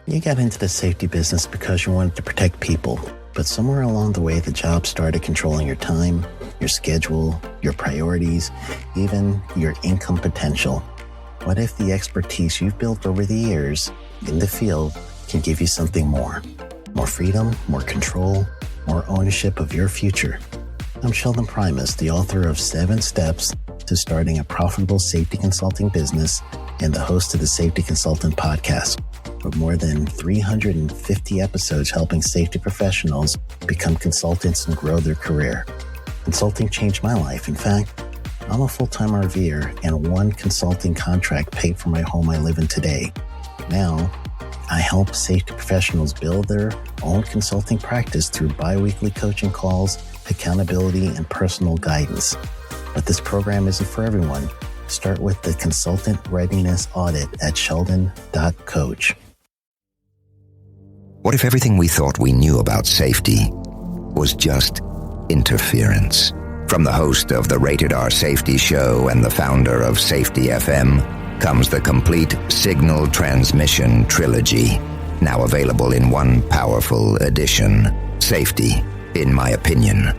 You got into the safety business because you wanted to protect people, but somewhere along the way, the job started controlling your time, your schedule, your priorities, even your income potential. What if the expertise you've built over the years in the field can give you something more? More freedom, more control, more ownership of your future. I'm Sheldon Primus, the author of 7 Steps to Starting a Profitable Safety Consulting Business and the host of the Safety Consultant Podcast, with more than 350 episodes helping safety professionals become consultants and grow their career. Consulting changed my life. In fact, I'm a full-time RVer, and one consulting contract paid for my home I live in today. Now, I help safety professionals build their own consulting practice through bi-weekly coaching calls, accountability, and personal guidance. But this program isn't for everyone. Start with the Consultant Readiness Audit at sheldon.coach. What if everything we thought we knew about safety was just interference? From the host of the Rated R Safety Show and the founder of Safety FM comes the complete Signal Transmission Trilogy, now available in one powerful edition. Safety, in my opinion,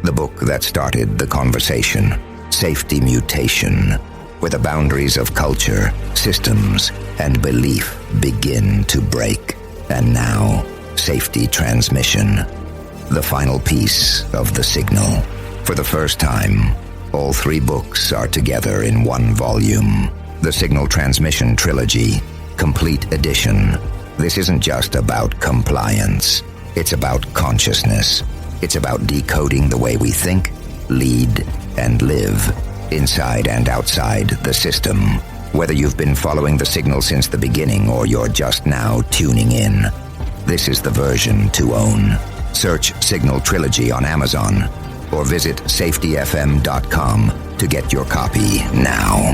the book that started the conversation. Safety Mutation, where the boundaries of culture, systems, and belief begin to break. And now, Safety Transmission, the final piece of the signal. For the first time, all 3 books are together in one volume. The Signal Transmission Trilogy, Complete Edition. This isn't just about compliance. It's about consciousness. It's about decoding the way we think, lead, and live, inside and outside the system. Whether you've been following the signal since the beginning or you're just now tuning in, this is the version to own. Search Signal Trilogy on Amazon or visit safetyfm.com to get your copy now.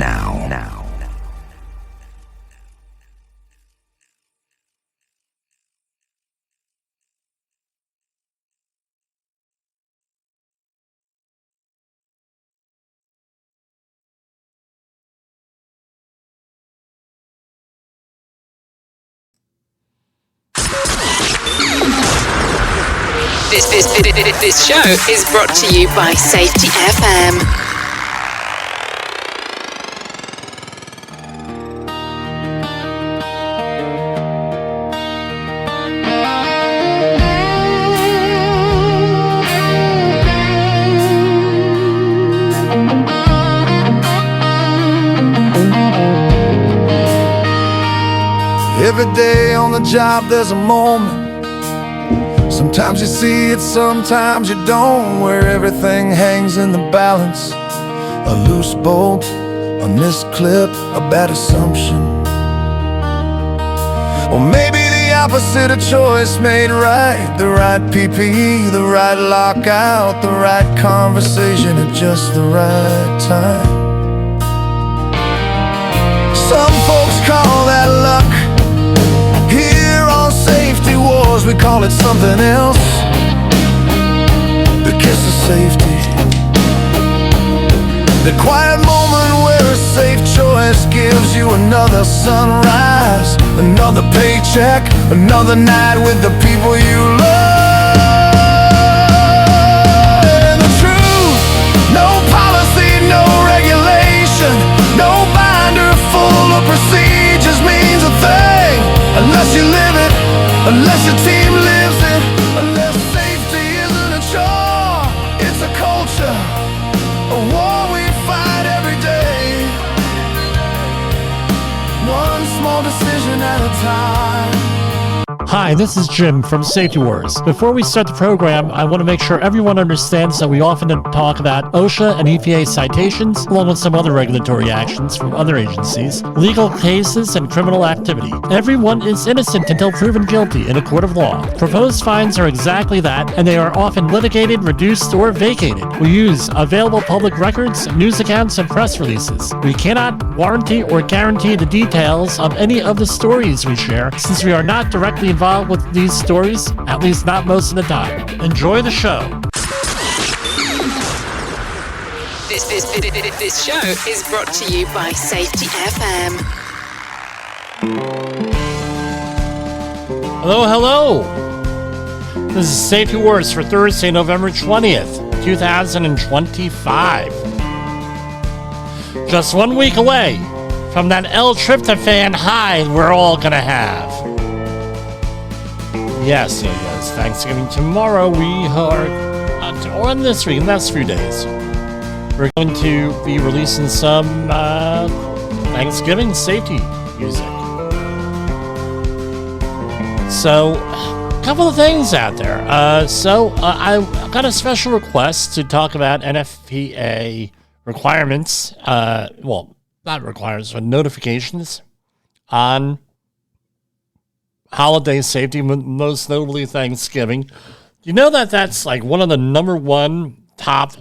This show is brought to you by Safety FM. Every day on the job there's a moment. Sometimes you see it, sometimes you don't, where everything hangs in the balance. A loose bolt, a missed clip, a bad assumption. Or maybe the opposite, a choice made right. The right PPE, the right lockout, the right conversation at just the right time. Some folks call that luck. Here on Safety Wars we call it something else. The kiss of safety, the quiet moment where a safe choice gives you another sunrise, another paycheck, another night with the people you love. And the truth, no policy, no regulation, no binder full of procedures means a thing unless you live it, unless your team lives it, unless safety isn't a chore, it's a culture, a war we fight every day, one small decision at a time. Hi, this is Jim from Safety Wars. Before we start the program, I want to make sure everyone understands that we often talk about OSHA and EPA citations, along with some other regulatory actions from other agencies, legal cases, and criminal activity. Everyone is innocent until proven guilty in a court of law. Proposed fines are exactly that, and they are often litigated, reduced, or vacated. We use available public records, news accounts, and press releases. We cannot warranty or guarantee the details of any of the stories we share, since we are not directly involved with these stories, at least not most of the time. Enjoy the show. This show is brought to you by Safety FM. Hello, hello. This is Safety Wars for Thursday, November 20th, 2025. Just 1 week away from that L-tryptophan high we're all going to have. Yes. Thanksgiving tomorrow. We are on this week, in the next few days. We're going to be releasing some Thanksgiving safety music. So, a couple of things out there. I got a special request to talk about NFPA requirements. Well, not requirements, but notifications on holiday safety, most notably Thanksgiving. You know that's like one of the number one top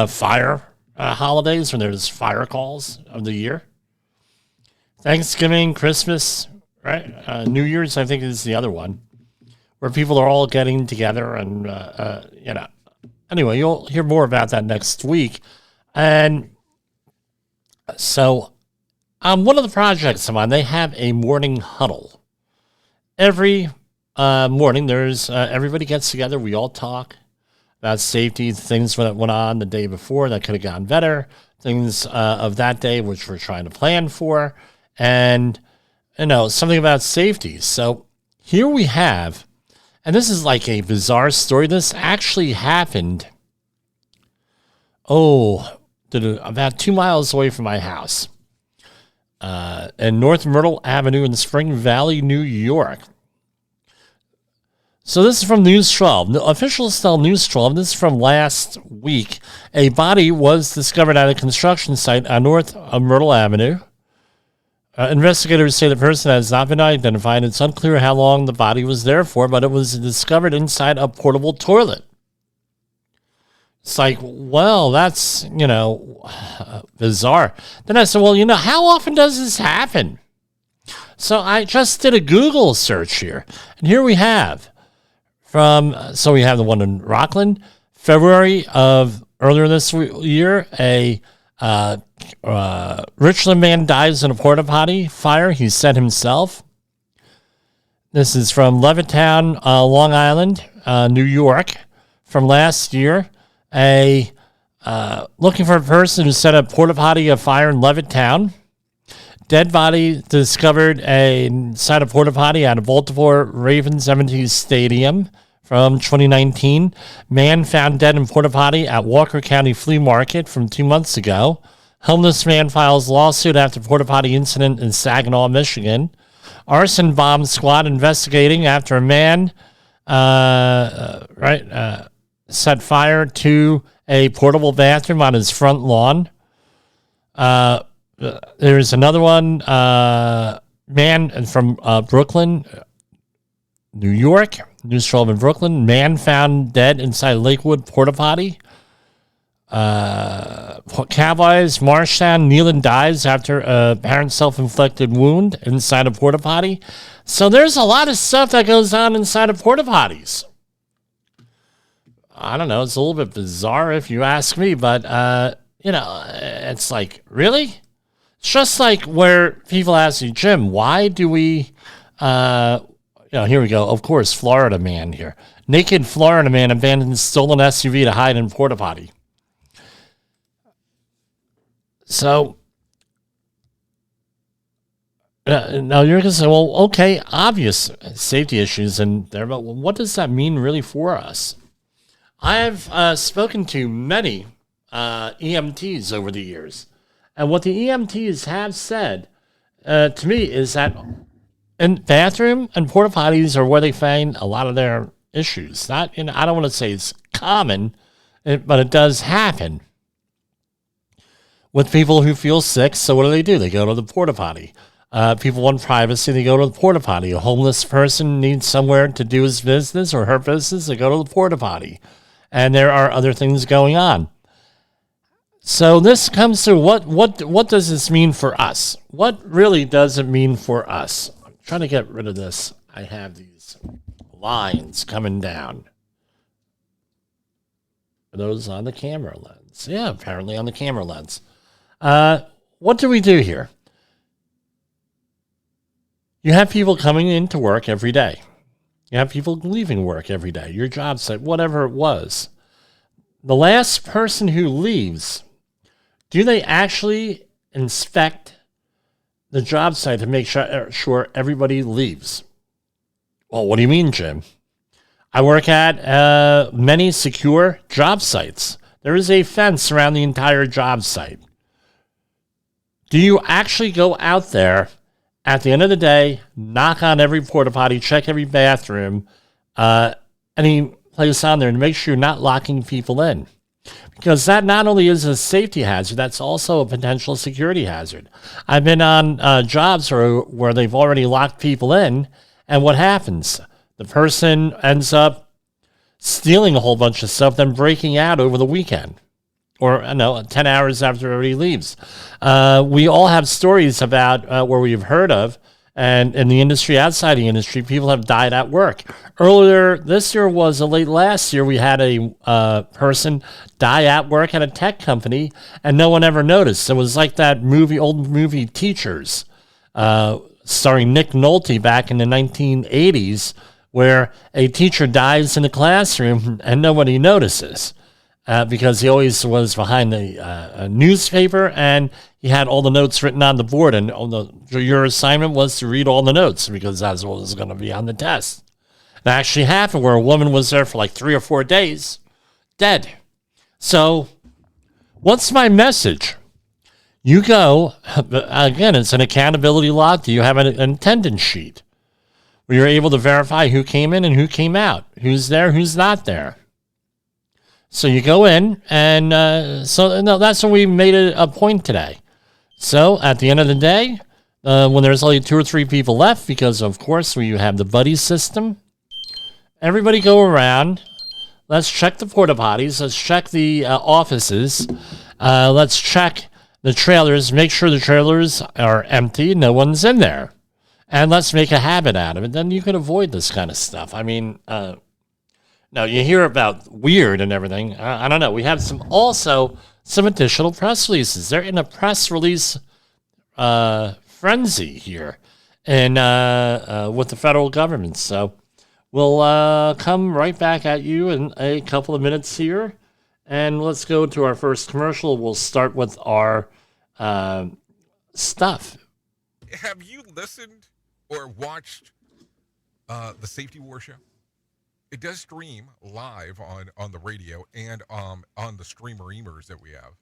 fire holidays when there's fire calls of the year. Thanksgiving, Christmas, right? New Year's, I think, is the other one, where people are all getting together and, Anyway, you'll hear more about that next week. And so, one of the projects I'm on, they have a morning huddle. Every morning, there's everybody gets together. We all talk about safety, things that went on the day before that could have gone better, things of that day which we're trying to plan for, and something about safety. So here we have, and this is like a bizarre story. This actually happened, about 2 miles away from my house, in North Myrtle Avenue in Spring Valley, New York. So this is from News 12. Officials tell News 12, this is from last week, a body was discovered at a construction site on North Myrtle Avenue. Investigators say the person has not been identified. It's unclear how long the body was there for, but it was discovered inside a portable toilet. It's like, well, that's, bizarre. Then I said, well, how often does this happen? So I just did a Google search here. And here we have so we have the one in Rockland, February of earlier this year, a Richland man dies in a porta potty fire. He said himself. This is from Levittown, Long Island, New York, from last year. Looking for a person who set a porta potty afire in Levittown. Dead body discovered inside a porta potty at a Baltimore Ravens '70s stadium from 2019. Man found dead in porta potty at Walker County Flea Market from 2 months ago. Homeless man files lawsuit after porta potty incident in Saginaw, Michigan. Arson bomb squad investigating after a man set fire to a portable bathroom on his front lawn. There's another one, man from Brooklyn, New York, News 12 in Brooklyn. Man found dead inside Lakewood porta potty. Cowboys, Marshtown, Nealon dies after a apparent self-inflicted wound inside a porta potty. So there's a lot of stuff that goes on inside of porta potties. I don't know. It's a little bit bizarre if you ask me, but, it's like, really? It's just like where people ask you, Jim, why do we, here we go. Of course, Florida man here. Naked Florida man abandons stolen SUV to hide in porta potty. So, now you're going to say, well, okay, obvious safety issues in there, but what does that mean really for us? I've spoken to many EMTs over the years, and what the EMTs have said to me is that in bathroom and porta potties are where they find a lot of their issues. Not, I don't want to say it's common, but it does happen with people who feel sick. So what do? They go to the porta potty. People want privacy, they go to the porta potty. A homeless person needs somewhere to do his business or her business, they go to the porta potty. And there are other things going on. So this comes to what does this mean for us? What really does it mean for us? I'm trying to get rid of this. I have these lines coming down. Are those on the camera lens? Yeah, apparently on the camera lens. What do we do here? You have people coming into work every day. You have people leaving work every day, your job site, whatever it was. The last person who leaves, do they actually inspect the job site to make sure everybody leaves? Well, what do you mean, Jim? I work at many secure job sites. There is a fence around the entire job site. Do you actually go out there at the end of the day, knock on every porta potty, check every bathroom, any place on there, and make sure you're not locking people in? Because that not only is a safety hazard, that's also a potential security hazard. I've been on jobs where they've already locked people in, and what happens? The person ends up stealing a whole bunch of stuff, then breaking out over the weekend. Or, 10 hours after everybody leaves. We all have stories about where we've heard of, and in the industry, outside the industry, people have died at work. Earlier this year late last year, we had a person die at work at a tech company, and no one ever noticed. It was like that old movie Teachers, starring Nick Nolte back in the 1980s, where a teacher dies in the classroom and nobody notices. Because he always was behind the newspaper, and he had all the notes written on the board, and your assignment was to read all the notes because that's what was going to be on the test. It actually happened where a woman was there for like 3 or 4 days, dead. So what's my message? You go, again, it's an accountability log. Do you have an attendance sheet where you're able to verify who came in and who came out, who's there, who's not there? So you go in, and that's what we made a point today. So at the end of the day, when there's only 2 or 3 people left, because of course we have the buddy system, everybody go around. Let's check the porta potties. Let's check the offices. Let's check the trailers. Make sure the trailers are empty. No one's in there. And let's make a habit out of it. Then you can avoid this kind of stuff. I mean, now, you hear about weird and everything. I don't know. We have some additional press releases. They're in a press release frenzy here with the federal government. So we'll come right back at you in a couple of minutes here. And let's go to our first commercial. We'll start with our stuff. Have you listened or watched the Safety War Show? It does stream live on the radio and on the streamer-emers that we have.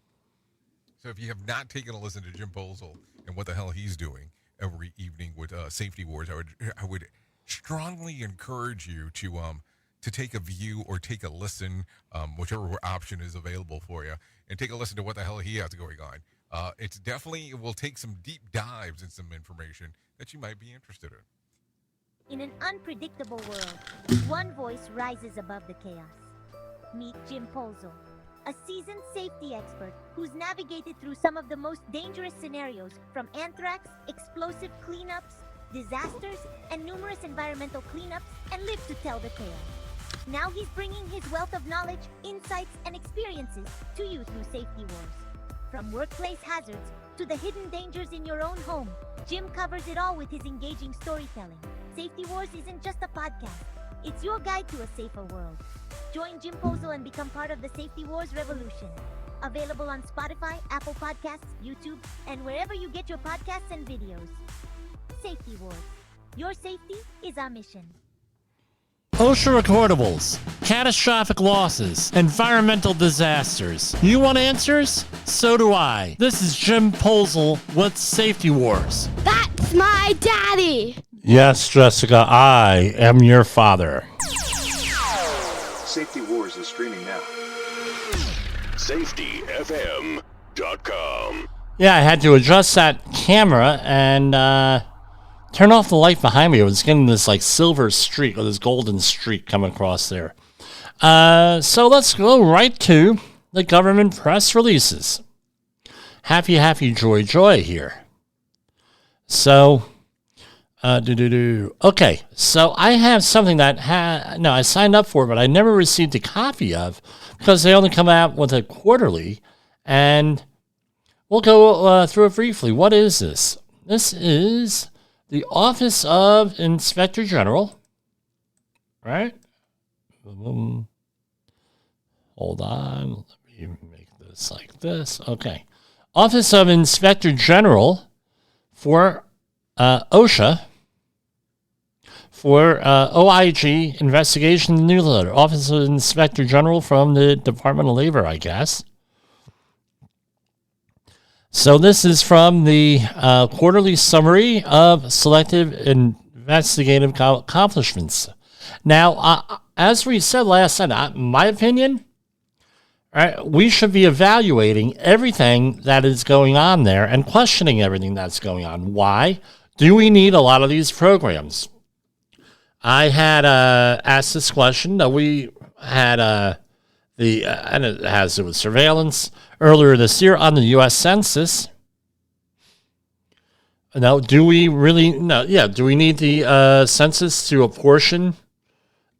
So if you have not taken a listen to Jim Posel and what the hell he's doing every evening with Safety Wars, I would strongly encourage you to take a view or take a listen, whichever option is available for you, and take a listen to what the hell he has going on. It will take some deep dives in some information that you might be interested in. In an unpredictable world, one voice rises above the chaos. Meet Jim Posel, a seasoned safety expert who's navigated through some of the most dangerous scenarios, from anthrax, explosive cleanups, disasters, and numerous environmental cleanups, and lived to tell the tale. Now he's bringing his wealth of knowledge, insights, and experiences to you through Safety Wars. From workplace hazards to the hidden dangers in your own home, Jim covers it all with his engaging storytelling. Safety Wars isn't just a podcast. It's your guide to a safer world. Join Jim Posel and become part of the Safety Wars revolution. Available on Spotify, Apple Podcasts, YouTube, and wherever you get your podcasts and videos. Safety Wars. Your safety is our mission. OSHA recordables, catastrophic losses, environmental disasters. You want answers? So do I. This is Jim Posel with Safety Wars. That's my daddy! Yes, Jessica, I am your father. Safety Wars is streaming now. SafetyFM.com. Yeah, I had to adjust that camera and turn off the light behind me. It was getting this like silver streak or this golden streak coming across there. So let's go right to the government press releases. Happy, joy here. So, okay, so I have something that I signed up for, but I never received a copy of because they only come out with it quarterly, and we'll go through it briefly. What is this? This is the Office of Inspector General, right? Hold on. Let me make this like this. Okay. Office of Inspector General for OSHA, for OIG Investigation Newsletter. Office of Inspector General from the Department of Labor, I guess. So this is from the quarterly summary of selective investigative accomplishments. Now, as we said last night, my opinion, right, we should be evaluating everything that is going on there and questioning everything that's going on. Why do we need a lot of these programs? I had asked this question. We had and it has to do with surveillance earlier this year on the U.S. Census. Now, do we really? No, yeah. Do we need the census to apportion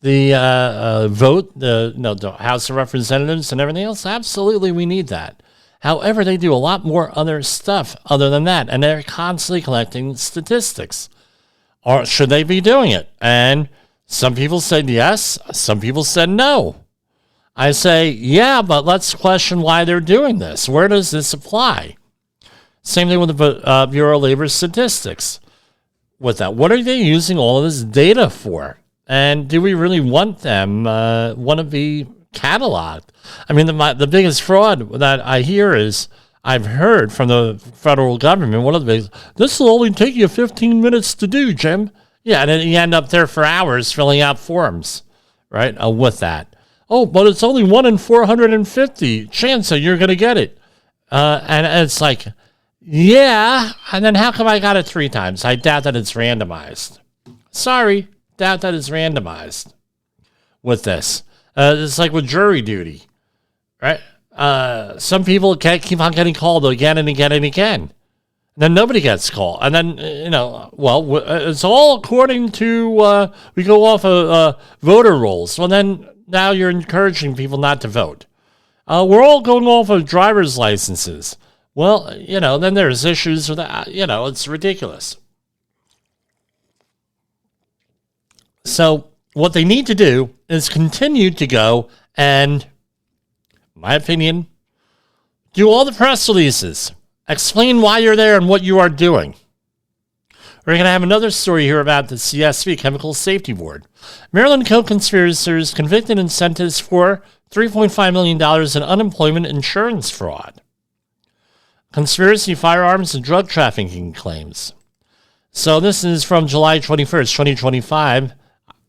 the vote, the House of Representatives and everything else? Absolutely, we need that. However, they do a lot more other stuff other than that, and they're constantly collecting statistics. Or should they be doing it? And some people said yes, some people said no. I say, yeah, but let's question why they're doing this. Where does this apply? Same thing with the Bureau of Labor Statistics. With that, what are they using all of this data for? And do we really want them want to be cataloged? I mean, the biggest fraud that I hear is, I've heard from the federal government, one of the biggest, this will only take you 15 minutes to do, Jim. Yeah, and then you end up there for hours filling out forms, right, with that. Oh, but it's only 1 in 450 chance that you're going to get it. And it's like, yeah, and then how come I got it 3 times? I doubt that it's randomized. Sorry, doubt that it's randomized with this. It's like with jury duty, right? Some people can't keep on getting called again and again and again. And then nobody gets called. And then, it's all according to, we go off of voter rolls. Well, then now you're encouraging people not to vote. We're all going off of driver's licenses. Well, then there's issues with that. It's ridiculous. So what they need to do is continue to go and, in my opinion, do all the press releases. Explain why you're there and what you are doing. We're going to have another story here about the CSB, Chemical Safety Board. Maryland co-conspirators convicted and sentenced for $3.5 million in unemployment insurance fraud. Conspiracy, firearms, and drug trafficking claims. So this is from July 21st, 2025.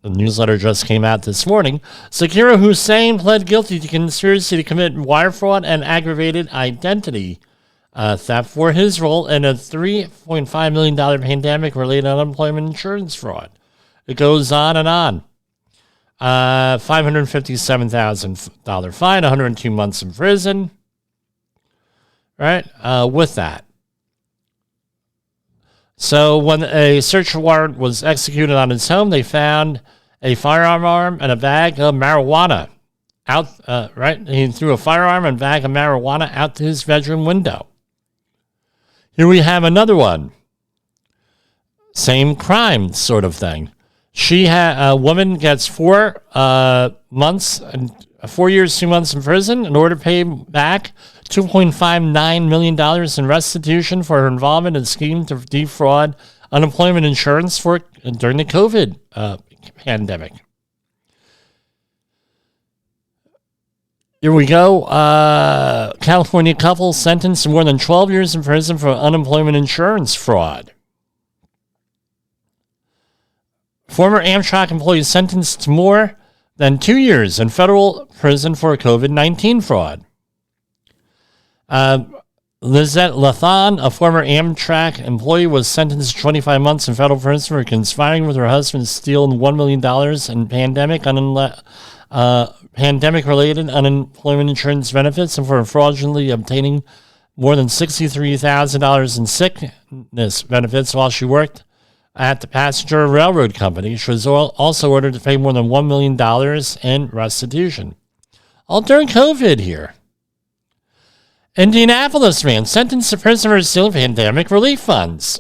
The newsletter just came out this morning. Zakira Hussain pled guilty to conspiracy to commit wire fraud and aggravated identity theft for his role in a $3.5 million pandemic-related unemployment insurance fraud. It goes on and on. $557,000 fine, 102 months in prison. Right? With that. So when a search warrant was executed on his home, they found a firearm and a bag of marijuana out. Right? He threw a firearm and bag of marijuana out to his bedroom window. Here we have another one. Same crime sort of thing. A woman gets 4 months and 4 years, 2 months in prison in order to pay back $2.59 million in restitution for her involvement in a scheme to defraud unemployment insurance during the COVID pandemic. Here we go. California couple sentenced to more than 12 years in prison for unemployment insurance fraud. Former Amtrak employee sentenced to more than 2 years in federal prison for COVID-19 fraud. Lizette Lathan, a former Amtrak employee, was sentenced to 25 months in federal prison for conspiring with her husband to steal $1 million in pandemic-related unemployment insurance benefits and for fraudulently obtaining more than $63,000 in sickness benefits while she worked at the passenger railroad company. She was also ordered to pay more than $1 million in restitution. All during COVID here. Indianapolis man sentenced to prison for stealing pandemic relief funds.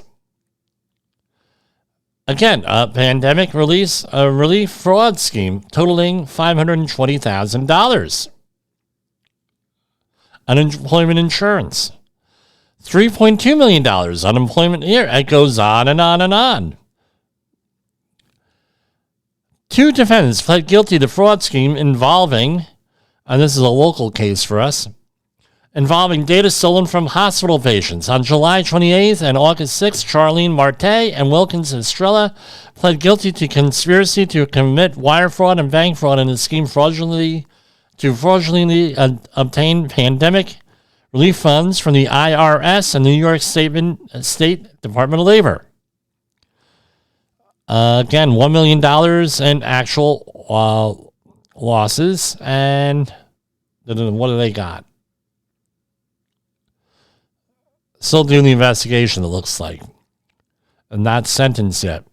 Again, a pandemic relief fraud scheme totaling $520,000. Unemployment insurance, $3.2 million. Unemployment here. It goes on and on and on. 2 defendants pled guilty to fraud scheme involving, and this is a local case for us, involving data stolen from hospital patients. On July 28th and August 6th, Charlene Marte and Wilkins Estrella pled guilty to conspiracy to commit wire fraud and bank fraud in a scheme fraudulently obtain pandemic relief funds from the IRS and the New York State Department of Labor. Again, $1 million in actual losses, and what do they got? Still doing the investigation, it looks like. And not sentenced yet.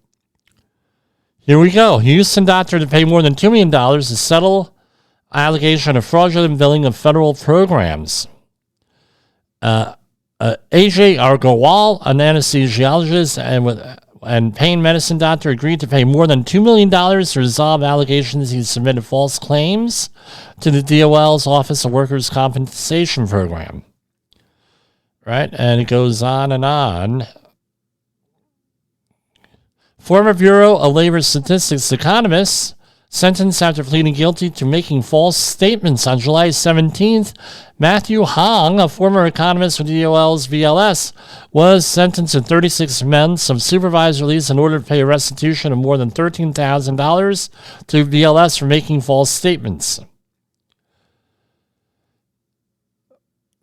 Here we go. Houston doctor to pay more than $2 million to settle allegation of fraudulent billing of federal programs. AJ Argowal, an anesthesiologist and pain medicine doctor, agreed to pay more than $2 million to resolve allegations he submitted false claims to the DOL's Office of Workers' Compensation Program. Right? And it goes on and on. Former Bureau of Labor Statistics economist sentenced after pleading guilty to making false statements on July 17th. Matthew Hong, a former economist with DOL's VLS, was sentenced to 36 months of supervised release in order to pay a restitution of more than $13,000 to VLS for making false statements.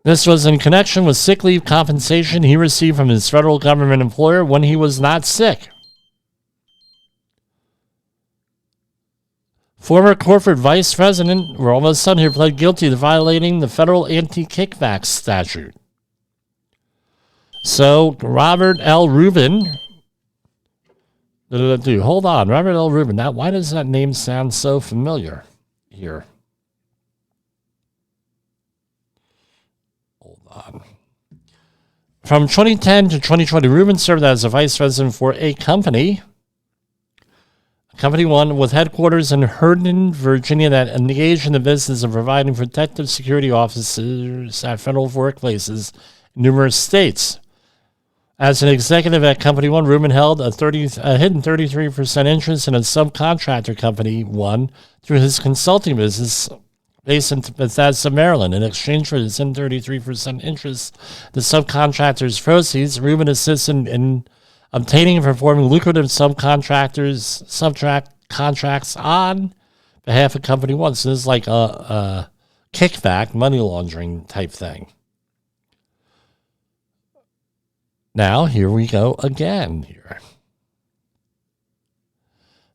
This was in connection with sick leave compensation he received from his federal government employer when he was not sick. Former corporate vice president, we're almost done here, pled guilty to violating the federal anti-kickback statute. So, Robert L. Rubin. Hold on, Robert L. Rubin. Now, why does that name sound so familiar here? From 2010 to 2020, Rubin served as a vice president for a company one with headquarters in Herndon, Virginia, that engaged in the business of providing protective security officers at federal workplaces in numerous states. As an executive at Company One, Rubin held a hidden 33% interest in a subcontractor Company One through his consulting business based in Bethesda, Maryland. In exchange for his 33% interest, the subcontractor's proceeds, Rubin assisted in obtaining and performing lucrative contracts on behalf of Company One. So this is like a kickback, money laundering type thing. Now, here we go again here.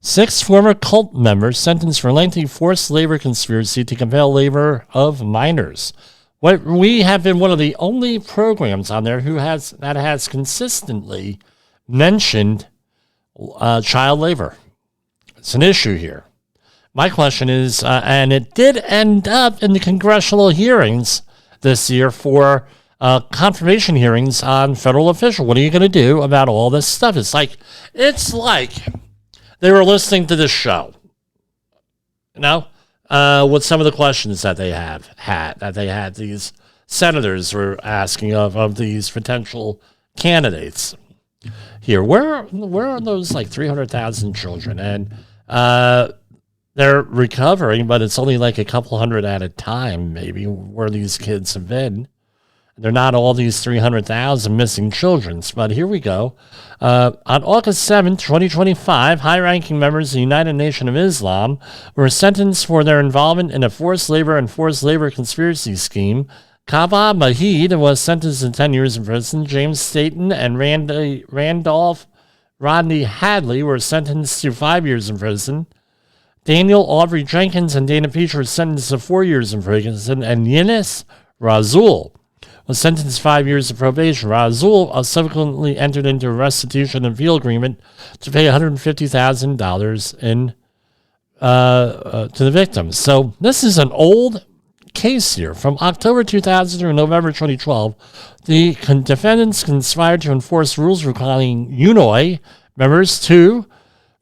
6 former cult members sentenced for lengthy forced labor conspiracy to compel labor of minors. We have been one of the only programs on there that has consistently mentioned child labor. It's an issue here. My question is, and it did end up in the congressional hearings this year for confirmation hearings on federal officials. What are you going to do about all this stuff? It's like they were listening to this show, with some of the questions that they had. These senators were asking of these potential candidates. Here, where are those 300,000 children? And they're recovering, but it's only a couple hundred at a time, maybe, where these kids have been. They're not all these 300,000 missing children. But here we go. On August 7th, 2025, high-ranking members of the United Nation of Islam were sentenced for their involvement in a forced labor conspiracy scheme. Kaba Mahid was sentenced to 10 years in prison. James Staten and Rodney Hadley were sentenced to 5 years in prison. Daniel Aubrey Jenkins and Dana Peach were sentenced to 4 years in prison. And Yinis Razul was sentenced to 5 years of probation. Razul subsequently entered into a restitution and appeal agreement to pay $150,000 to the victims. So this is an old case here. From October 2000 through November 2012, the defendants conspired to enforce rules requiring UNOI Members, 2,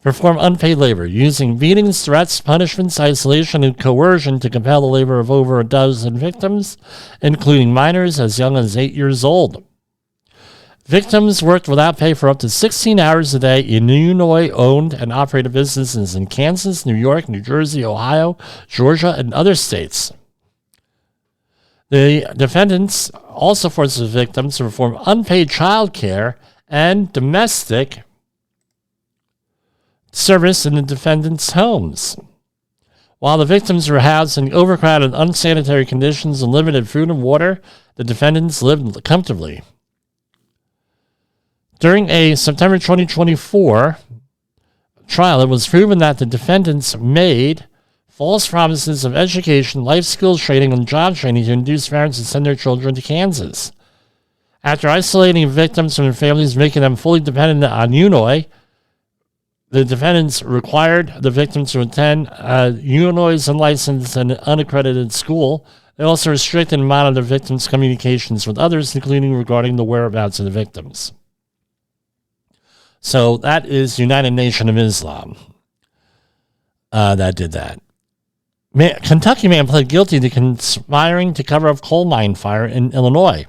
perform unpaid labor, using beatings, threats, punishments, isolation, and coercion to compel the labor of over a dozen victims, including minors as young as 8 years old. Victims worked without pay for up to 16 hours a day in Illinois-owned and operated businesses in Kansas, New York, New Jersey, Ohio, Georgia, and other states. The defendants also forced the victims to perform unpaid child care and domestic service in the defendants' homes. While the victims were housed in overcrowded, unsanitary conditions and limited food and water, the defendants lived comfortably. During a September 2024 trial, it was proven that the defendants made false promises of education, life skills training, and job training to induce parents to send their children to Kansas. After isolating victims from their families, making them fully dependent on Illinois, the defendants required the victims to attend Illinois' unlicensed and unaccredited school. They also restricted and monitored the victims' communications with others, including regarding the whereabouts of the victims. So that is United Nation of Islam that did that. Kentucky man pled guilty to conspiring to cover up coal mine fire in Illinois.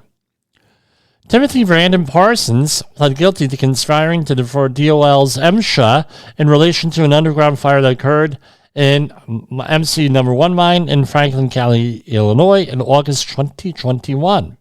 Timothy Brandon Parsons pled guilty to conspiring to defraud DOL's MSHA in relation to an underground fire that occurred in MC No. 1 mine in Franklin County, Illinois in August 2021.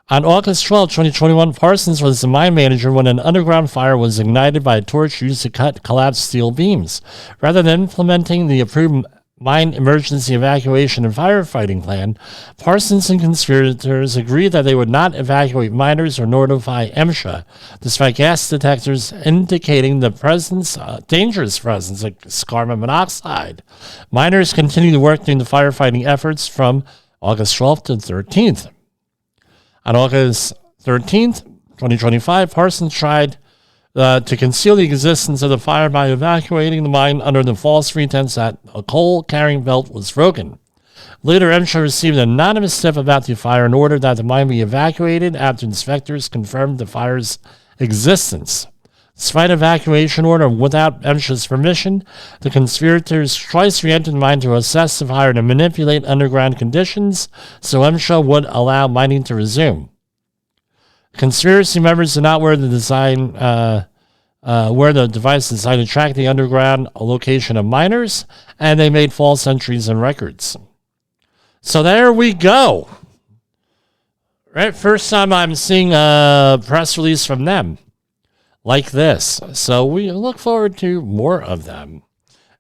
On August 12, 2021, Parsons was the mine manager when an underground fire was ignited by a torch used to cut collapsed steel beams. Rather than implementing the approved mine emergency evacuation and firefighting plan, Parsons and conspirators agreed that they would not evacuate miners or notify MSHA, despite gas detectors indicating the dangerous presence of carbon monoxide. Miners continued to work during the firefighting efforts from August 12th to 13th. On August 13th, 2025, Parsons tried to conceal the existence of the fire by evacuating the mine under the false pretense that a coal-carrying belt was broken. Later, MSHA received an anonymous tip about the fire and ordered that the mine be evacuated after inspectors confirmed the fire's existence. Despite evacuation order without MSHA's permission, the conspirators twice re-entered the mine to assess the fire and manipulate underground conditions so MSHA would allow mining to resume. Conspiracy members did not wear the device designed to track the underground location of miners, and they made false entries and records. So there we go. Right, first time I'm seeing a press release from them like this. So we look forward to more of them.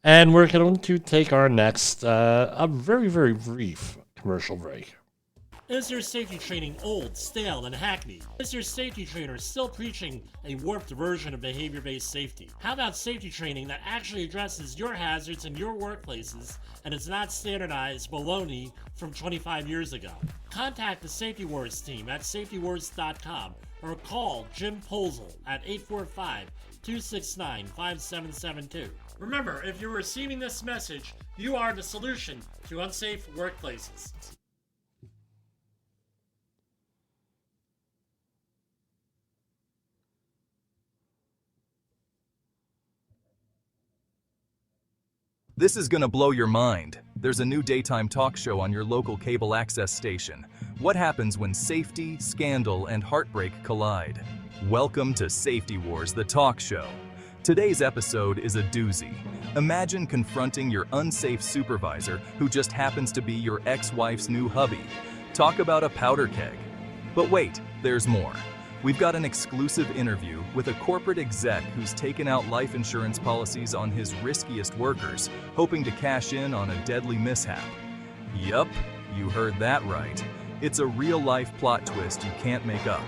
And we're going to take our next, a very, very brief commercial break. Is your safety training old, stale, and hackneyed? Is your safety trainer still preaching a warped version of behavior-based safety? How about safety training that actually addresses your hazards in your workplaces and is not standardized baloney from 25 years ago? Contact the Safety Wars team at safetywars.com or call Jim Posel at 845-269-5772. Remember, if you're receiving this message, you are the solution to unsafe workplaces. This is gonna blow your mind. There's a new daytime talk show on your local cable access station. What happens when safety, scandal, and heartbreak collide? Welcome to Safety Wars, the talk show. Today's episode is a doozy. Imagine confronting your unsafe supervisor who just happens to be your ex-wife's new hubby. Talk about a powder keg. But wait, there's more. We've got an exclusive interview with a corporate exec who's taken out life insurance policies on his riskiest workers, hoping to cash in on a deadly mishap. Yup, you heard that right. It's a real-life plot twist you can't make up.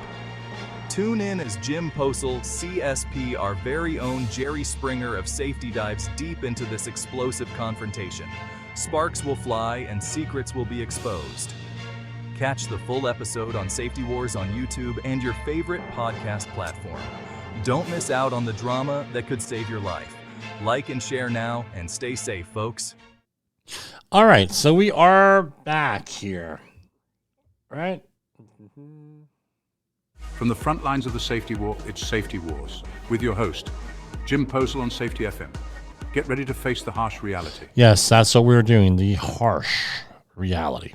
Tune in as Jim Posel, CSP, our very own Jerry Springer of Safety, dives deep into this explosive confrontation. Sparks will fly and secrets will be exposed. Catch the full episode on Safety Wars on YouTube and your favorite podcast platform. Don't miss out on the drama that could save your life. Like and share now, and stay safe, folks. All right, so we are back here, right? From the front lines of the safety war, it's Safety Wars, with your host, Jim Posel on Safety FM. Get ready to face the harsh reality. Yes, that's what we're doing, the harsh reality.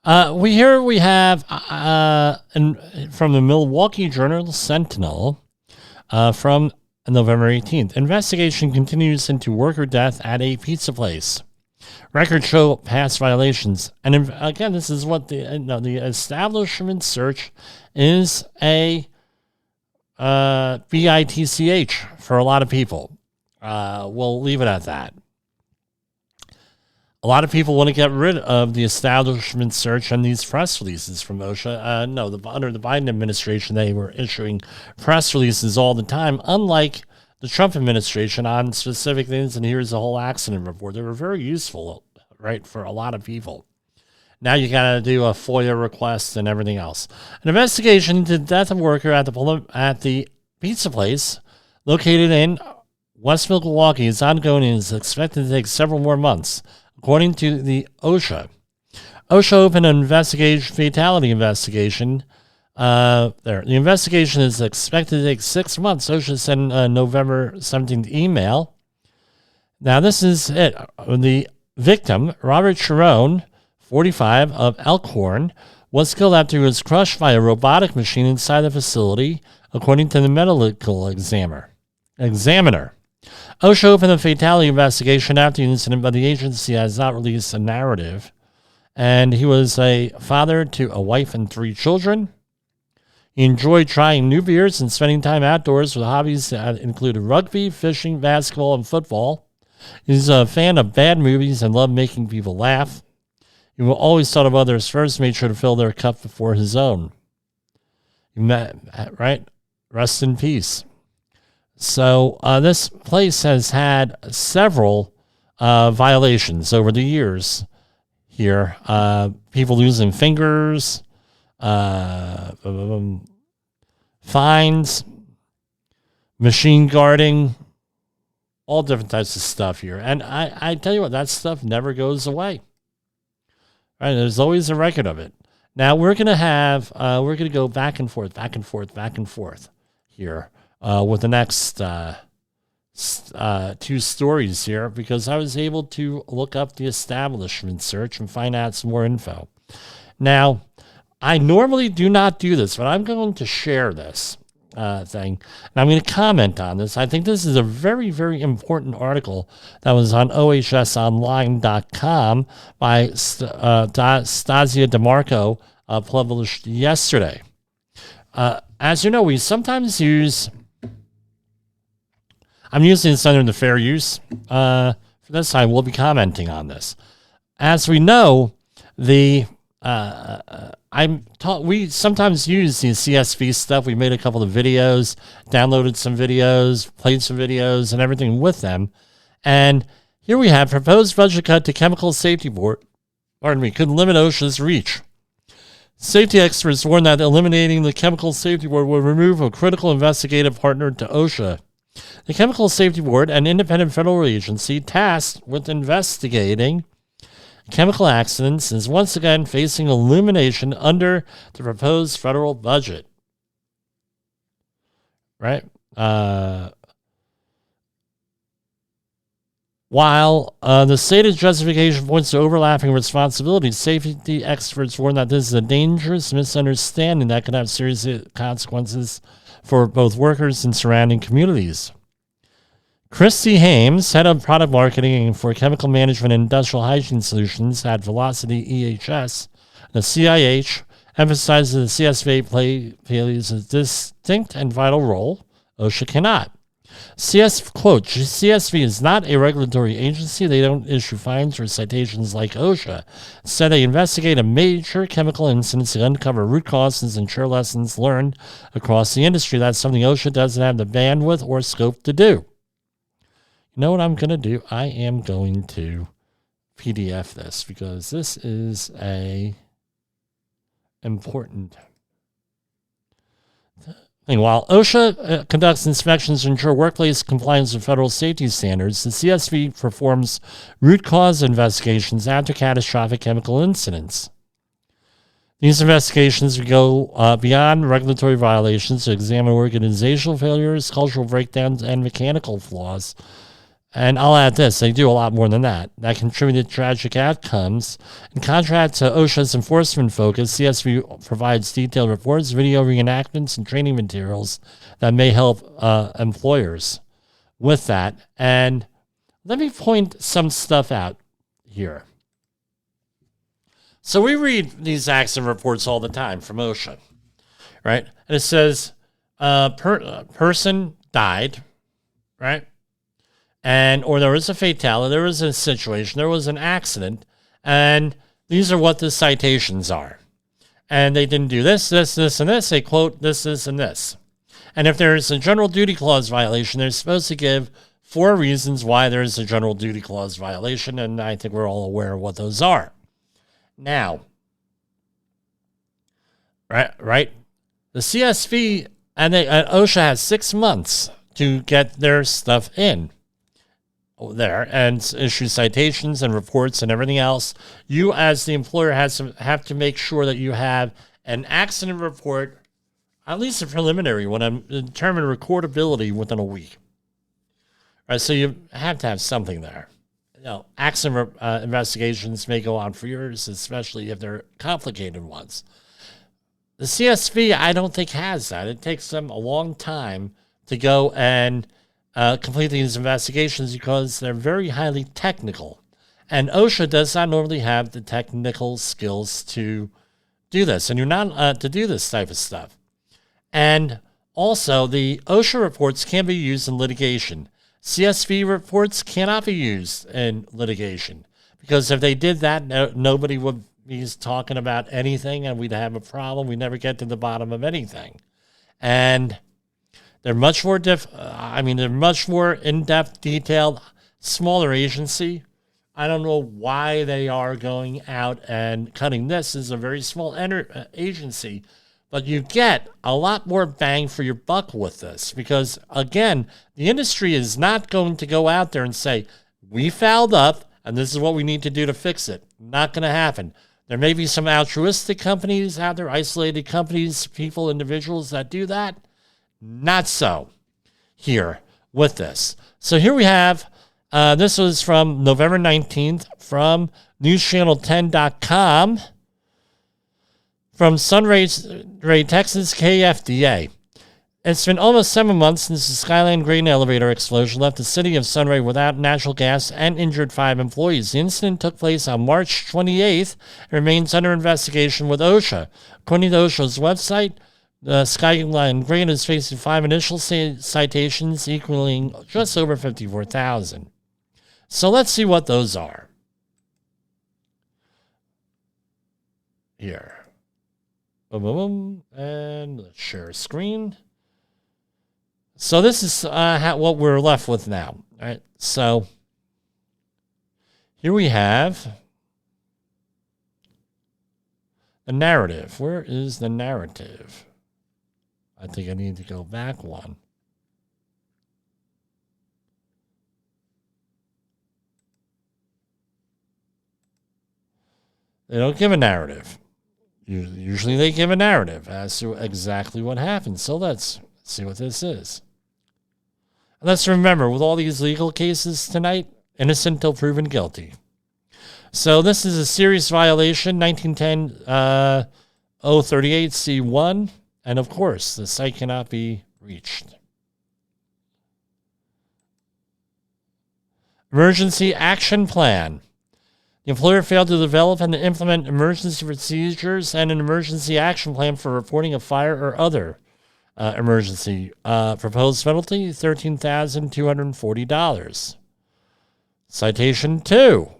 We have from the Milwaukee Journal Sentinel from November 18th. Investigation continues into worker death at a pizza place. Records show past violations. And again, this is what the establishment search is a BITCH for a lot of people. We'll leave it at that. A lot of people want to get rid of the establishment search and these press releases from OSHA. Under the Biden administration, they were issuing press releases all the time, unlike the Trump administration on specific things. And here's the whole accident report. They were very useful, right, for a lot of people. Now you got to do a FOIA request and everything else. An investigation into the death of a worker at the pizza place located in West Milwaukee is ongoing and is expected to take several more months. According to the OSHA, opened an fatality investigation. The investigation is expected to take 6 months. OSHA sent a November 17th email. Now, this is it. The victim, Robert Cherone, 45, of Elkhorn, was killed after he was crushed by a robotic machine inside the facility, according to the medical examiner. OSHA opened a fatality investigation after the incident, but the agency has not released a narrative. And he was a father to a wife and 3 children. He enjoyed trying new beers and spending time outdoors with hobbies that included rugby, fishing, basketball, and football. He's a fan of bad movies and loved making people laugh. He will always thought of others first, made sure to fill their cup before his own. Right? Rest in peace. So this place has had several violations over the years here. People losing fingers, fines, machine guarding, all different types of stuff here. And I tell you what, that stuff never goes away. Right? There's always a record of it. Now we're going to go back and forth here. With the next 2 stories here, because I was able to look up the establishment search and find out some more info. Now, I normally do not do this, but I'm going to share this thing, and I'm going to comment on this. I think this is a very, very important article that was on ohsonline.com by Stasia DeMarco, published yesterday. As you know, we sometimes use... I'm using this under the fair use. For this time, we'll be commenting on this. As we know, we sometimes use the CSV stuff. We made a couple of videos, downloaded some videos, played some videos, and everything with them. And here we have proposed budget cut to Chemical Safety Board. Could limit OSHA's reach. Safety experts warn that eliminating the Chemical Safety Board will remove a critical investigative partner to OSHA. The Chemical Safety Board, an independent federal agency tasked with investigating chemical accidents, is once again facing elimination under the proposed federal budget. Right? While the stated justification points to overlapping responsibilities, safety experts warn that this is a dangerous misunderstanding that could have serious consequences for both workers and surrounding communities. Christy Hames, head of product marketing for chemical management and industrial hygiene solutions at Velocity EHS, the CIH, emphasizes the CSV plays a distinct and vital role. OSHA cannot. CSV is not a regulatory agency. They don't issue fines or citations like OSHA. Instead, they investigate a major chemical incident to uncover root causes and share lessons learned across the industry. That's something OSHA doesn't have the bandwidth or scope to do. You know what I'm going to do? I am going to PDF this because this is a important thing. While OSHA conducts inspections to ensure workplace compliance with federal safety standards, the CSV performs root cause investigations after catastrophic chemical incidents. These investigations go beyond regulatory violations to examine organizational failures, cultural breakdowns, and mechanical flaws. And I'll add this, they do a lot more than that contributed to tragic outcomes. In contrast to OSHA's enforcement focus, CSV provides detailed reports, video reenactments, and training materials that may help employers with that. And let me point some stuff out here. So we read these accident reports all the time from OSHA, right? And it says person died, right? Or there was a fatality, there was a situation, there was an accident, and these are what the citations are. And they didn't do this, this, this, and this. They quote this, this, and this. And if there's a general duty clause violation, they're supposed to give 4 reasons why there's a general duty clause violation, and I think we're all aware of what those are. Now, right? The CSV and OSHA has 6 months to get their stuff in there and issue citations and reports and everything else. You, as the employer, have to make sure that you have an accident report, at least a preliminary one, and determine recordability within a week. Right, so you have to have something there. Accident investigations may go on for years, especially if they're complicated ones. The CSV, I don't think, has that. It takes them a long time to go and complete these investigations because they're very highly technical. And OSHA does not normally have the technical skills to do this, and you're not to do this type of stuff. And also, the OSHA reports can be used in litigation. CSV reports cannot be used in litigation because if they did that, nobody would be talking about anything and we'd have a problem. We never get to the bottom of anything. And they're much more they're much more in-depth, detailed, smaller agency. I don't know why they are going out and cutting this. This is a very small agency. But you get a lot more bang for your buck with this because, again, the industry is not going to go out there and say, we fouled up and this is what we need to do to fix it. Not going to happen. There may be some altruistic companies out there, isolated companies, people, individuals that do that. Not so here with this. So here we have, this was from November 19th from newschannel10.com. From Sunray, Texas, KFDA. It's been almost 7 months since the Skyline grain elevator explosion left the city of Sunray without natural gas and injured 5 employees. The incident took place on March 28th and remains under investigation with OSHA. According to OSHA's website, the Skyline grain is facing 5 initial citations equaling just over $54,000. So let's see what those are. Here. Boom, boom, boom. And let's share a screen. So this is what we're left with now. All right. So here we have the narrative. Where is the narrative? I think I need to go back one. They don't give a narrative. Usually they give a narrative as to exactly what happened. So let's see what this is. And let's remember, with all these legal cases tonight, innocent until proven guilty. So this is a serious violation, 1910 038C1. And of course, the site cannot be reached. Emergency action plan. The employer failed to develop and to implement emergency procedures and an emergency action plan for reporting a fire or other emergency. Proposed penalty, $13,240. Citation 2.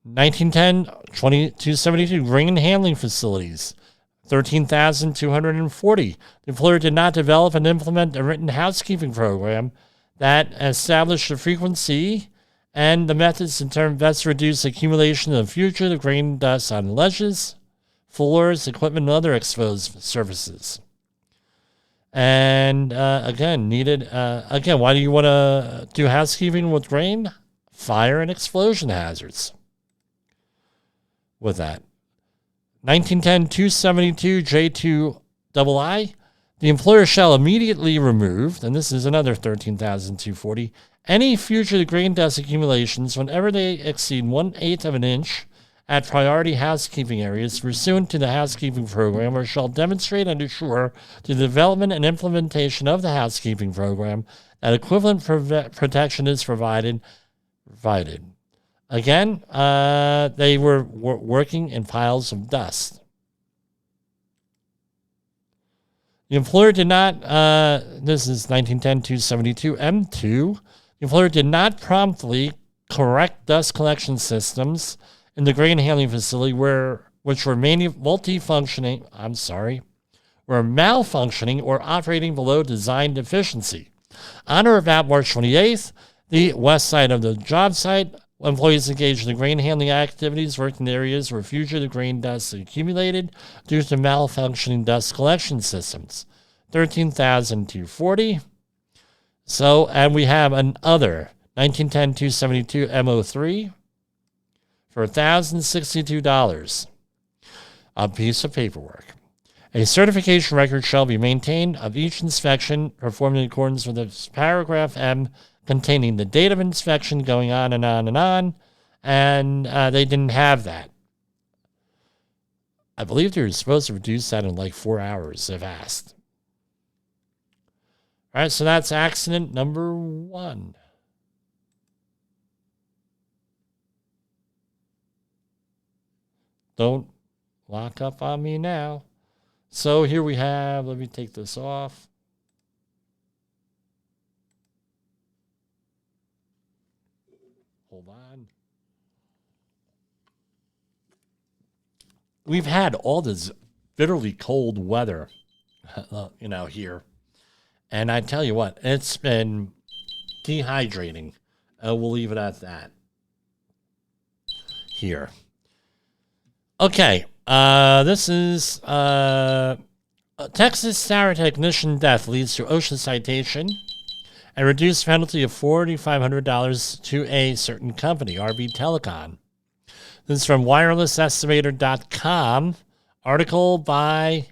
1910-2272 grain handling facilities, $13,240. The employer did not develop and implement a written housekeeping program that established the frequency and the methods in terms best reduce accumulation of fugitive grain dust on ledges, floors, equipment, and other exposed surfaces. And again, why do you want to do housekeeping with grain? Fire and explosion hazards. With that, 1910-272-J2II, the employer shall immediately remove, and this is another 13,240, any future grain dust accumulations whenever they exceed 1/8 of an inch at priority housekeeping areas pursuant to the housekeeping program, or shall demonstrate and assure the development and implementation of the housekeeping program that equivalent protection is provided. Again, they were working in piles of dust. The employer did not, this is 1910-272 M2, the employer did not promptly correct dust collection systems in the grain handling facility which were malfunctioning or operating below design deficiency. On or about March 28th, the west side of the job site, employees engaged in the grain handling activities worked in areas where fugitive grain dust accumulated due to malfunctioning dust collection systems. 13,240. So, and we have another 1910-272 MO3 for $1,062. A piece of paperwork. A certification record shall be maintained of each inspection performed in accordance with this paragraph M, containing the date of inspection, going on and on and on, and they didn't have that. I believe they were supposed to reduce that in like 4 hours if asked. All right, so that's accident number 1. Don't lock up on me now. So here we have, let me take this off. Hold on. We've had all this bitterly cold weather, here. And I tell you what, it's been dehydrating. We'll leave it at that. Here. Okay. This is Texas tower technician death leads to OSHA citation and reduced penalty of $4,500 to a certain company, RB Telecom. This is from wirelessestimator.com. Article by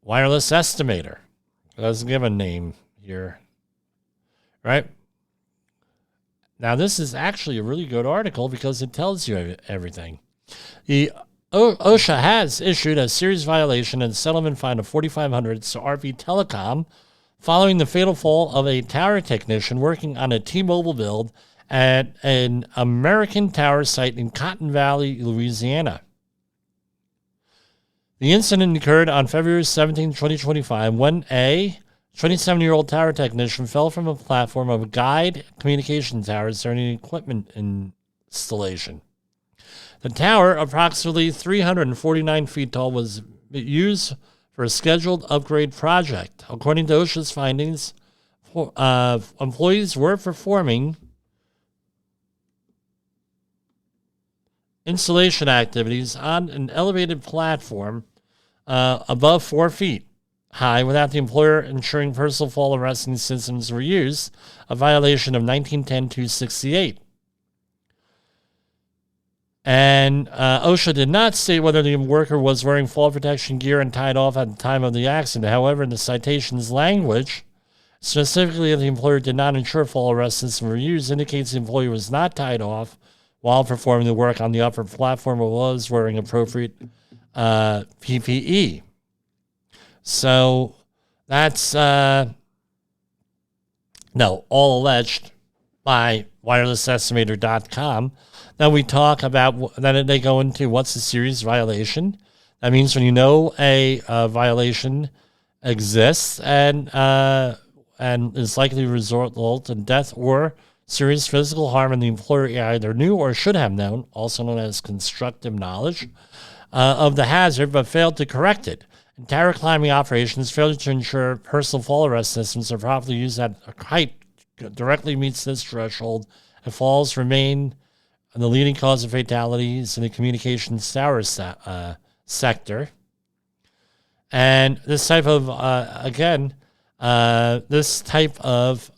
Wireless Estimator. It doesn't give a name here. Right? Now, this is actually a really good article because it tells you everything. The OSHA has issued a serious violation and settlement fine of $4,500 to RB Telecom following the fatal fall of a tower technician working on a T-Mobile build at an American Tower site in Cotton Valley, Louisiana. The incident occurred on February 17, 2025, when a 27-year-old tower technician fell from a platform of a guide communication tower during an equipment installation. The tower, approximately 349 feet tall, was used for a scheduled upgrade project. According to OSHA's findings, employees were performing installation activities on an elevated platform above 4 feet high without the employer ensuring personal fall arresting systems were used, a violation of 1910-268. And OSHA did not state whether the worker was wearing fall protection gear and tied off at the time of the accident. However, in the citation's language, specifically if the employer did not ensure fall arrest systems were used, indicates the employee was not tied off while performing the work on the upper platform or was wearing appropriate PPE. So that's, all alleged by wirelessestimator.com. Then we talk about, then they go into what's a serious violation. That means when you know a violation exists and is likely to result in death or serious physical harm, and the employer either knew or should have known, also known as constructive knowledge, of the hazard, but failed to correct it. In tower climbing operations, failure to ensure personal fall arrest systems are properly used at a height directly meets this threshold, and falls remain the leading cause of fatalities in the communications tower sector. And this type of, this type of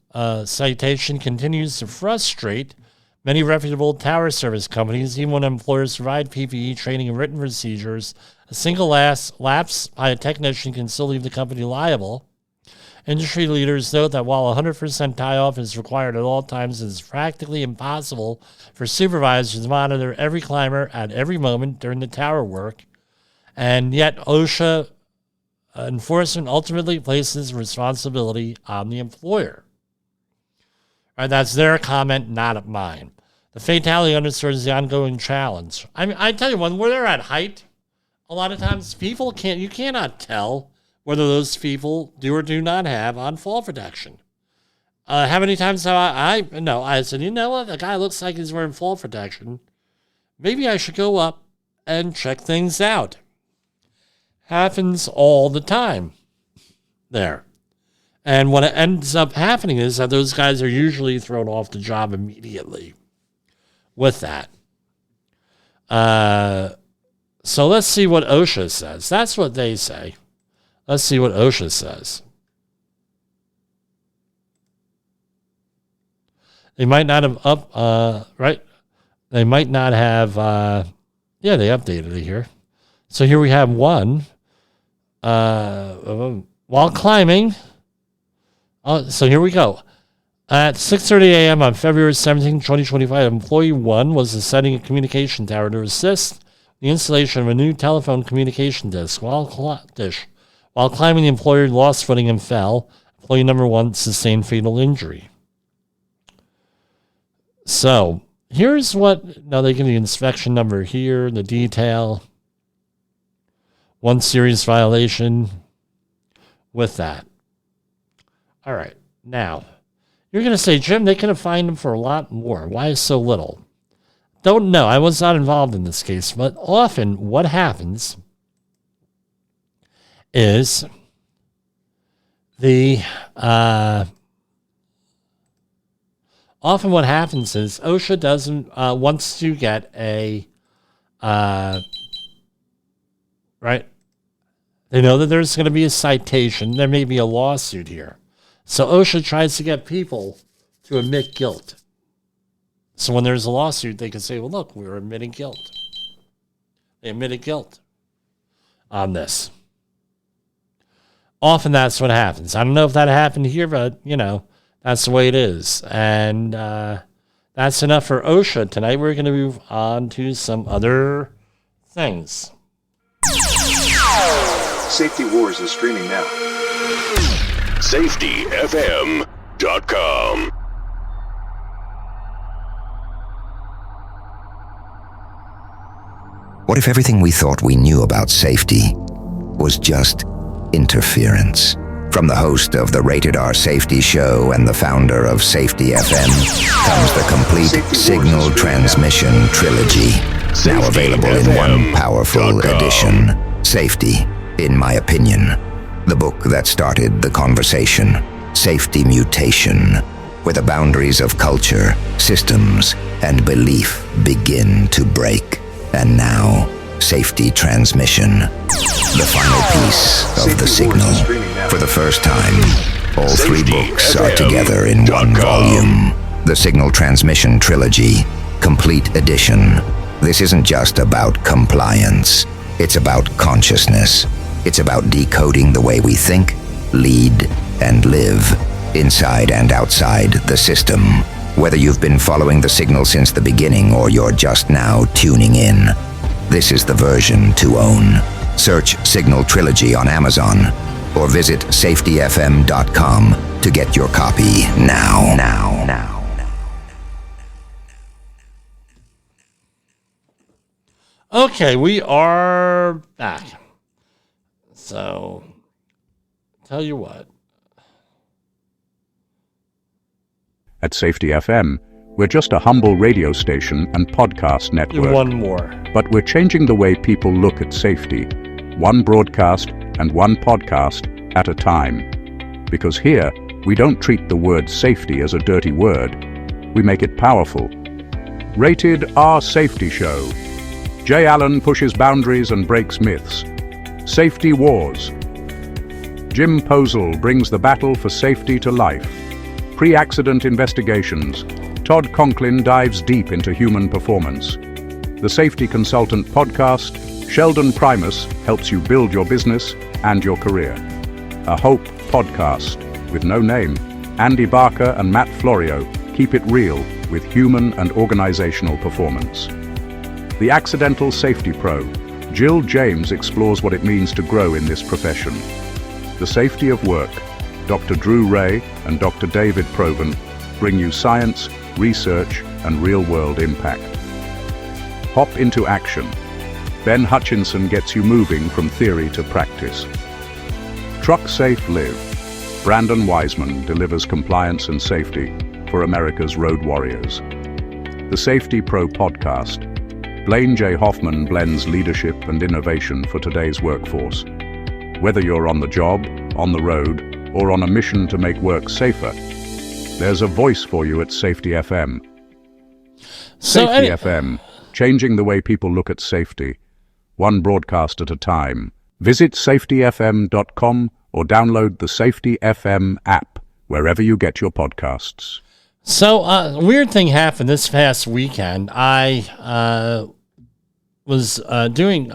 citation continues to frustrate Many reputable tower service companies, even when employers provide PPE training and written procedures, a single lapse by a technician can still leave the company liable. Industry leaders note that while 100% tie-off is required at all times, it is practically impossible for supervisors to monitor every climber at every moment during the tower work, and yet OSHA enforcement ultimately places responsibility on the employer. Right, that's their comment, not mine. The fatality underscores the ongoing challenge. I mean, I tell you, when they're at height, a lot of times you cannot tell whether those people do or do not have on fall protection. How many times have I said, you know what, the guy looks like he's wearing fall protection. Maybe I should go up and check things out. Happens all the time there. And what ends up happening is that those guys are usually thrown off the job immediately with that. So let's see what OSHA says. That's what they say. Let's see what OSHA says. They might not have right? They might not have, they updated it here. So here we have one. While climbing, so here we go. At 6:30 a.m. on February 17, 2025, employee 1 was ascending a communication tower to assist the installation of a new telephone communication dish. While climbing, the employer lost footing and fell. Employee number 1 sustained fatal injury. So here's now they give the inspection number here, the detail. One serious violation with that. All right. Now, you're going to say, Jim, they could have fined him for a lot more. Why so little? Don't know. I was not involved in this case, but often what happens is OSHA doesn't wants to get a right. They know that there's going to be a citation. There may be a lawsuit here. So OSHA tries to get people to admit guilt. So when there's a lawsuit, they can say, well, look, we're admitting guilt. They admitted guilt on this. Often that's what happens. I don't know if that happened here, but, that's the way it is. And that's enough for OSHA. Tonight we're going to move on to some other things. Safety Wars is streaming now. SafetyFM.com. What if everything we thought we knew about safety was just interference? From the host of the Rated R Safety Show and the founder of Safety FM comes the complete signal transmission trilogy, now available in one powerful edition. Safety, in my opinion, the book that started the conversation. Safety Mutation, where the boundaries of culture, systems, and belief begin to break. And now, Safety Transmission, the final piece of the signal. For the first time, all 3 books are together in one volume. The Signal Transmission Trilogy, Complete Edition. This isn't just about compliance. It's about consciousness. It's about decoding the way we think, lead, and live, inside and outside the system. Whether you've been following the signal since the beginning or you're just now tuning in, this is the version to own. Search Signal Trilogy on Amazon or visit safetyfm.com to get your copy now. Okay, we are back. So, tell you what. At Safety FM, we're just a humble radio station and podcast network. Do one more. But we're changing the way people look at safety, one broadcast and one podcast at a time. Because here, we don't treat the word safety as a dirty word. We make it powerful. Rated R Safety Show. Jay Allen pushes boundaries and breaks myths. Safety Wars. Jim Posel brings the battle for safety to life. Pre-accident investigations. Todd Conklin dives deep into human performance. The Safety Consultant Podcast, Sheldon Primus helps you build your business and your career. A Hope Podcast with no name. Andy Barker and Matt Florio keep it real with human and organizational performance. The Accidental Safety Pro. Jill James explores what it means to grow in this profession. The Safety of Work. Dr. Drew Ray and Dr. David Proven bring you science, research, and real-world impact. Hop into action. Ben Hutchinson gets you moving from theory to practice. Truck Safe Live. Brandon Wiseman delivers compliance and safety for America's road warriors. The Safety Pro Podcast. Blaine J. Hoffman blends leadership and innovation for today's workforce. Whether you're on the job, on the road, or on a mission to make work safer, there's a voice for you at Safety FM. Safety FM, changing the way people look at safety, one broadcast at a time. Visit safetyfm.com or download the Safety FM app wherever you get your podcasts. So, a weird thing happened this past weekend. I was doing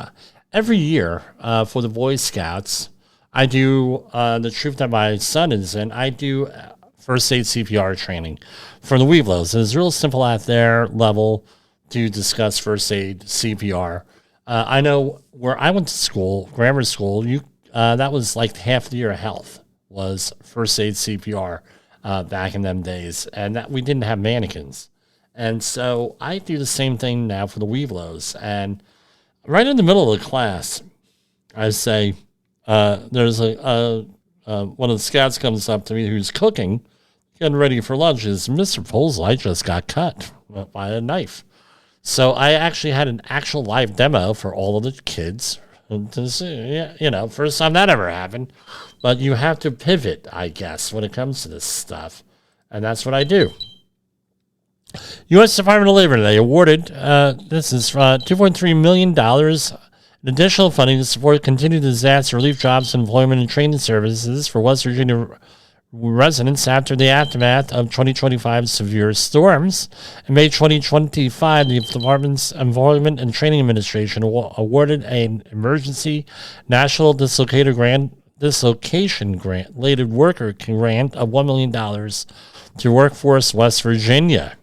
every year for the Boy Scouts. I do the troop that my son is in. I do first aid CPR training for the Weeblos. It's real simple at their level to discuss first aid CPR. I know where I went to school, grammar school, that was like half the year of health was first aid CPR back in them days, and that we didn't have mannequins. And so I do the same thing now for the Weeblos. And right in the middle of the class, I say, there's one of the scouts comes up to me who's cooking, getting ready for lunch, is Mr. Polzel, I just got cut by a knife. So I actually had an actual live demo for all of the kids to see, first time that ever happened. But you have to pivot, I guess, when it comes to this stuff. And that's what I do. U.S. Department of Labor today awarded, this is $2.3 million in additional funding to support continued disaster relief jobs, employment, and training services for West Virginia residents after the aftermath of 2025 severe storms. In May 2025, the Department's Employment and Training Administration awarded an emergency national dislocation grant-related worker grant of $1 million to Workforce West Virginia.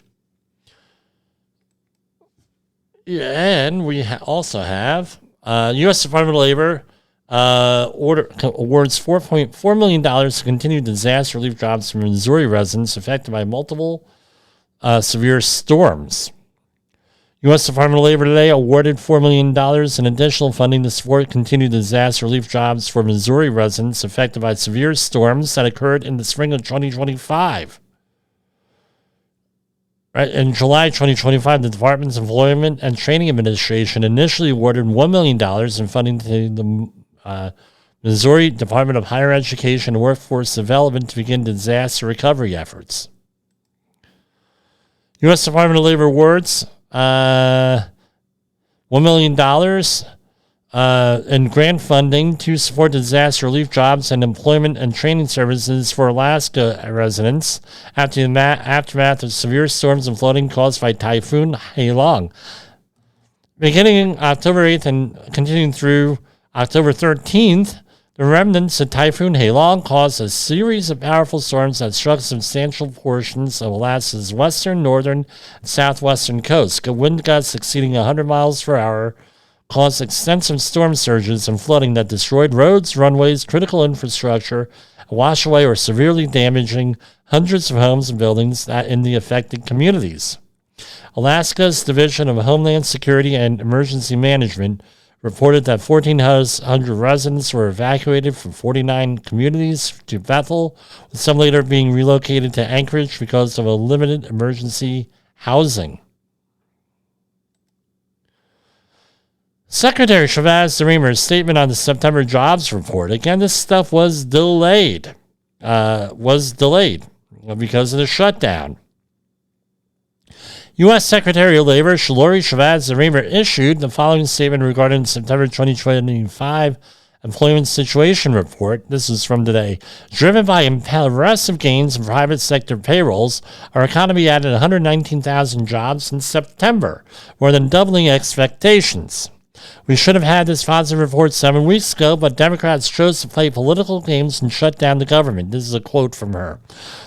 And we also have U.S. Department of Labor awards $4.4 million to continue disaster relief jobs for Missouri residents affected by multiple severe storms. U.S. Department of Labor today awarded $4 million in additional funding to support continued disaster relief jobs for Missouri residents affected by severe storms that occurred in the spring of 2025. Right, in July 2025, the Department's Employment and Training Administration initially awarded $1 million in funding to the Missouri Department of Higher Education and Workforce Development to begin disaster recovery efforts. U.S. Department of Labor awards $1 million in grant funding to support disaster relief jobs and employment and training services for Alaska residents after the aftermath of severe storms and flooding caused by Typhoon Hailong. Beginning October 8th and continuing through October 13th, the remnants of Typhoon Hailong caused a series of powerful storms that struck substantial portions of Alaska's western, northern, and southwestern coasts. Wind gusts exceeding 100 miles per hour caused extensive storm surges and flooding that destroyed roads, runways, critical infrastructure, and washed away or severely damaging hundreds of homes and buildings in the affected communities. Alaska's Division of Homeland Security and Emergency Management reported that 1,400 residents were evacuated from 49 communities to Bethel, with some later being relocated to Anchorage because of a limited emergency housing. Secretary Shabazz Dreamer's statement on the September jobs report. Again, this stuff was delayed. Because of the shutdown. U.S. Secretary of Labor Lori Shabazz Dreamer issued the following statement regarding the September 2025 Employment Situation Report, this is from today, driven by impressive gains in private sector payrolls, our economy added 119,000 jobs in September, more than doubling expectations. We should have had this positive report 7 weeks ago, but Democrats chose to play political games and shut down the government. This is a quote from her.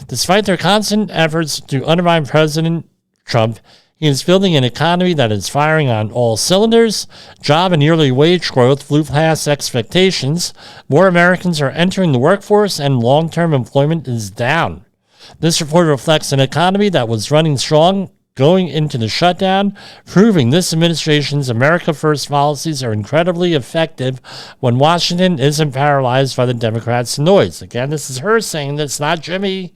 Despite their constant efforts to undermine President Trump, he is building an economy that is firing on all cylinders. Job and yearly wage growth flew past expectations. More Americans are entering the workforce, and long-term employment is down. This report reflects an economy that was running strong going into the shutdown, proving this administration's America First policies are incredibly effective when Washington isn't paralyzed by the Democrats' noise. Again, this is her saying this, not Jimmy.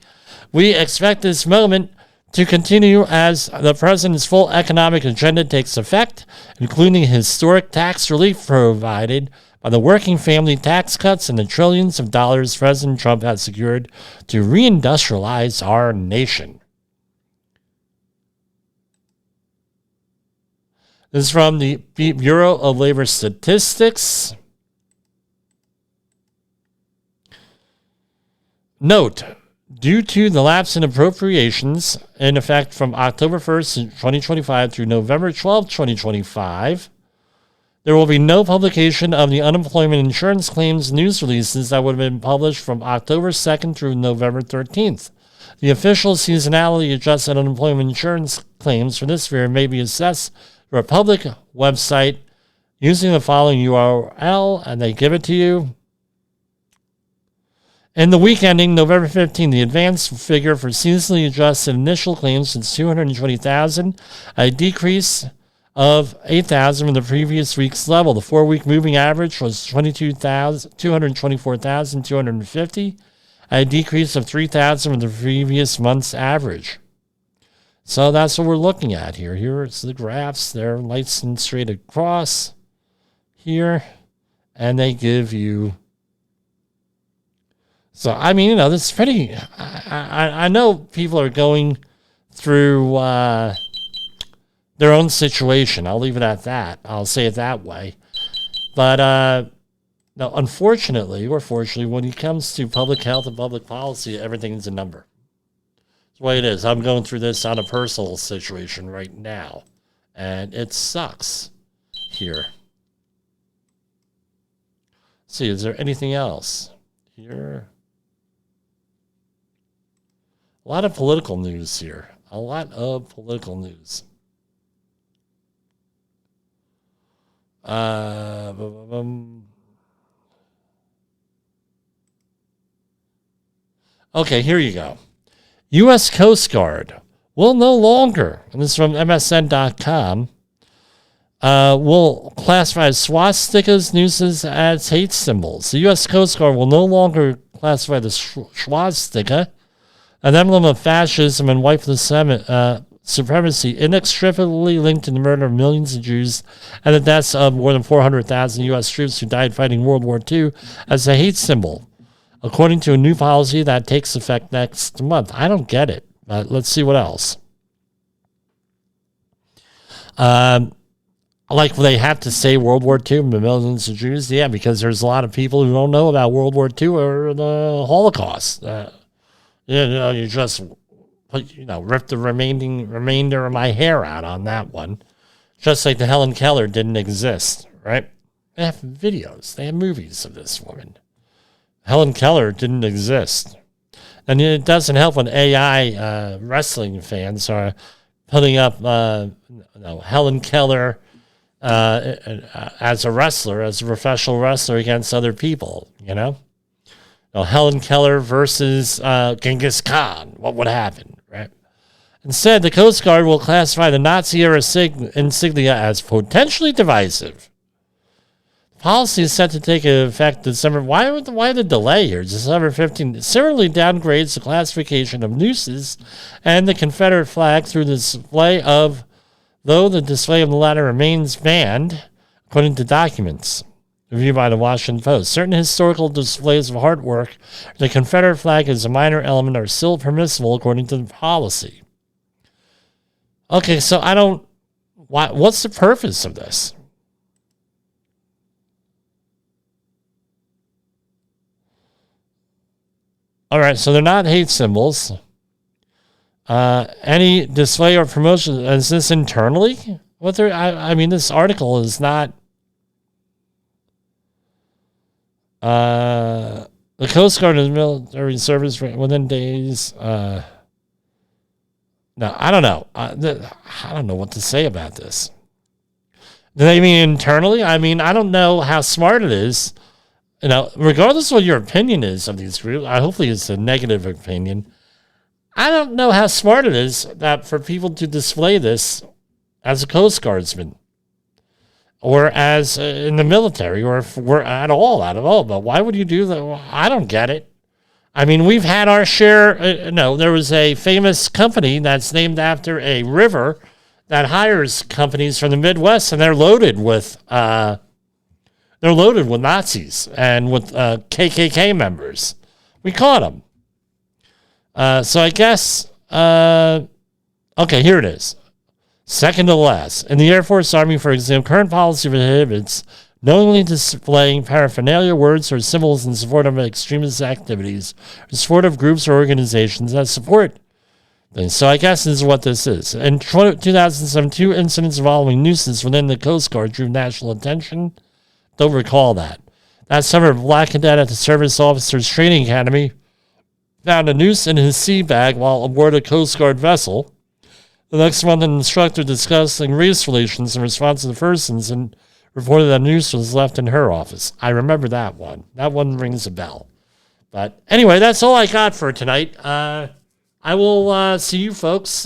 We expect this moment to continue as the president's full economic agenda takes effect, including historic tax relief provided by the working family tax cuts and the trillions of dollars President Trump has secured to reindustrialize our nation. This is from the Bureau of Labor Statistics. Note, due to the lapse in appropriations in effect from October 1st, 2025 through November 12th, 2025, there will be no publication of the unemployment insurance claims news releases that would have been published from October 2nd through November 13th. The official seasonality adjusted unemployment insurance claims for this year may be assessed through a public website using the following URL, and they give it to you. In the week ending November 15, the advanced figure for seasonally adjusted initial claims is 220,000, a decrease of 8,000 from the previous week's level. The 4-week moving average was 224,250, a decrease of 3,000 from the previous month's average. So that's what we're looking at here. Here's the graphs. They're lights and straight across here, and they give you. So, I mean, this is pretty. I know people are going through their own situation. I'll leave it at that. I'll say it that way. But now, unfortunately, or fortunately, when it comes to public health and public policy, everything's a number. That's the way it is. I'm going through this on a personal situation right now, and it sucks here. Let's see, is there anything else here? A lot of political news here. A lot of political news. Okay, here you go. U.S. Coast Guard will no longer, and this is from MSN.com, will classify swastikas, nooses as hate symbols. The U.S. Coast Guard will no longer classify the swastika, an emblem of fascism and white supremacy, inextricably linked to the murder of millions of Jews and the deaths of more than 400,000 U.S. troops who died fighting World War II, as a hate symbol, according to a new policy that takes effect next month. I don't get it, but let's see what else. Like they have to say World War II and the millions of Jews? Yeah, because there's a lot of people who don't know about World War II or the Holocaust. You just rip the remainder of my hair out on that one. Just like the Helen Keller didn't exist, right? They have videos. They have movies of this woman. Helen Keller didn't exist. And it doesn't help when AI wrestling fans are putting up Helen Keller as a wrestler, as a professional wrestler against other people, Helen Keller versus Genghis Khan. What would happen, right? Instead, the Coast Guard will classify the Nazi-era insignia as potentially divisive. The policy is set to take effect December. Why the delay here? December 15th. Similarly downgrades the classification of nooses and the Confederate flag through the display of, though the display of the latter remains banned, according to documents reviewed by the Washington Post. Certain historical displays of artwork, the Confederate flag as a minor element, are still permissible according to the policy. Okay, so what's the purpose of this? All right, so they're not hate symbols. Any display or promotion, is this internally? I mean, this article is not... the Coast Guard and military service within days... no, I don't know. I don't know what to say about this. Do they mean internally? I mean, I don't know how smart it is. You know, regardless of what your opinion is of these groups, hopefully it's a negative opinion. I don't know how smart it is that for people to display this as a Coast Guardsman or as in the military or if we're at all. But why would you do that? Well, I don't get it. I mean, we've had our share. There was a famous company that's named after a river that hires companies from the Midwest, and they're loaded with Nazis and with KKK members. We caught them. So I guess, okay, here it is. Second to last. In the Air Force Army, for example, current policy prohibits knowingly displaying paraphernalia, words, or symbols in support of extremist activities, or support of groups or organizations that support things. So I guess this is what this is. In 2007, 2 incidents involving nuisance within the Coast Guard drew national attention. Don't recall that. That summer, a black cadet at the Service Officers Training Academy found a noose in his sea bag while aboard a Coast Guard vessel. The next month, an instructor discussing race relations in response to the first incident reported that a noose was left in her office. I remember that one. That one rings a bell. But anyway, that's all I got for tonight. I will see you folks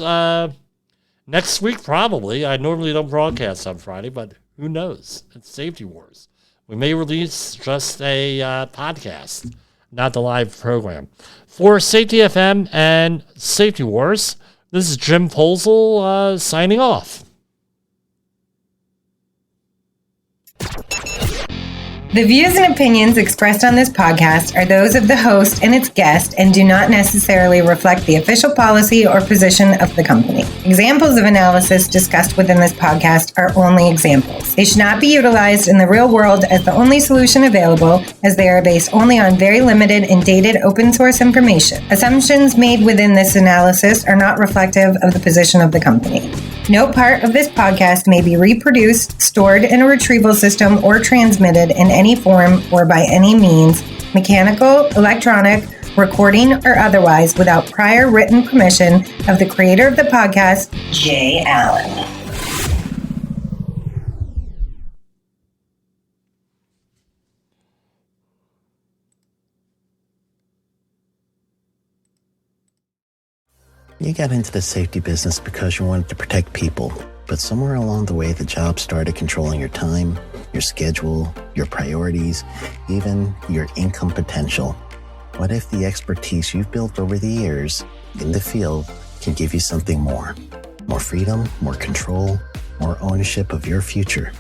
next week, probably. I normally don't broadcast on Friday, but who knows? It's Safety Wars. We may release just a podcast, not the live program. For Safety FM and Safety Wars, this is Jim Posel signing off. The views and opinions expressed on this podcast are those of the host and its guest and do not necessarily reflect the official policy or position of the company. Examples of analysis discussed within this podcast are only examples. They should not be utilized in the real world as the only solution available, as they are based only on very limited and dated open source information. Assumptions made within this analysis are not reflective of the position of the company. No part of this podcast may be reproduced, stored in a retrieval system, or transmitted in any form or by any means, mechanical, electronic, recording, or otherwise, without prior written permission of the creator of the podcast, Jay Allen. You got into the safety business because you wanted to protect people, but somewhere along the way, the job started controlling your time, your schedule, your priorities, even your income potential. What if the expertise you've built over the years in the field can give you something more? More freedom, more control, more ownership of your future.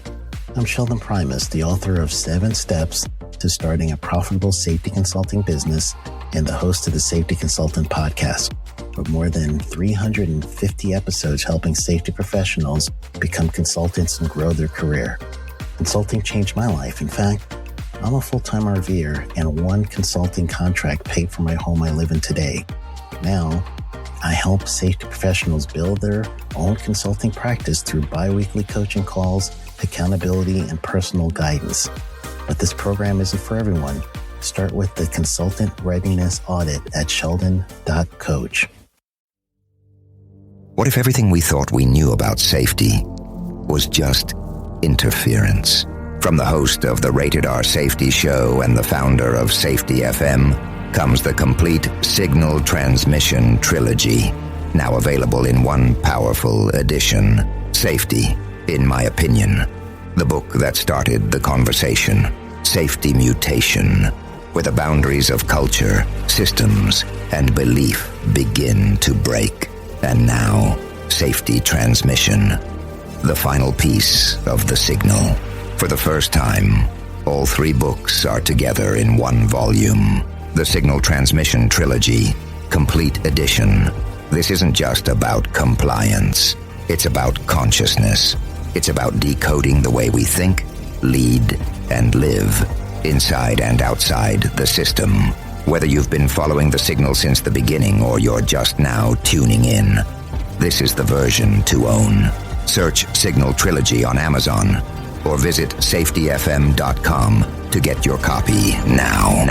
I'm Sheldon Primus, the author of 7 Steps to Starting a Profitable Safety Consulting Business and the host of the Safety Consultant Podcast, with more than 350 episodes helping safety professionals become consultants and grow their career. Consulting changed my life. In fact, I'm a full-time RVer, and 1 consulting contract paid for my home I live in today. Now, I help safety professionals build their own consulting practice through bi-weekly coaching calls, accountability, and personal guidance. But this program isn't for everyone. Start with the Consultant Readiness Audit at sheldon.coach. What if everything we thought we knew about safety was just interference? From the host of the Rated R Safety Show and the founder of Safety FM comes the complete signal transmission trilogy, now available in one powerful edition. Safety, in my opinion, the book that started the conversation. Safety Mutation, where the boundaries of culture, systems, and belief begin to break. And now, Safety Transmission, the final piece of the signal. For the first time, all 3 books are together in one volume. The Signal Transmission Trilogy, Complete Edition. This isn't just about compliance. It's about consciousness. It's about decoding the way we think, lead, and live, inside and outside the system. Whether you've been following the signal since the beginning or you're just now tuning in, this is the version to own. Search Signal Trilogy on Amazon or visit safetyfm.com to get your copy now.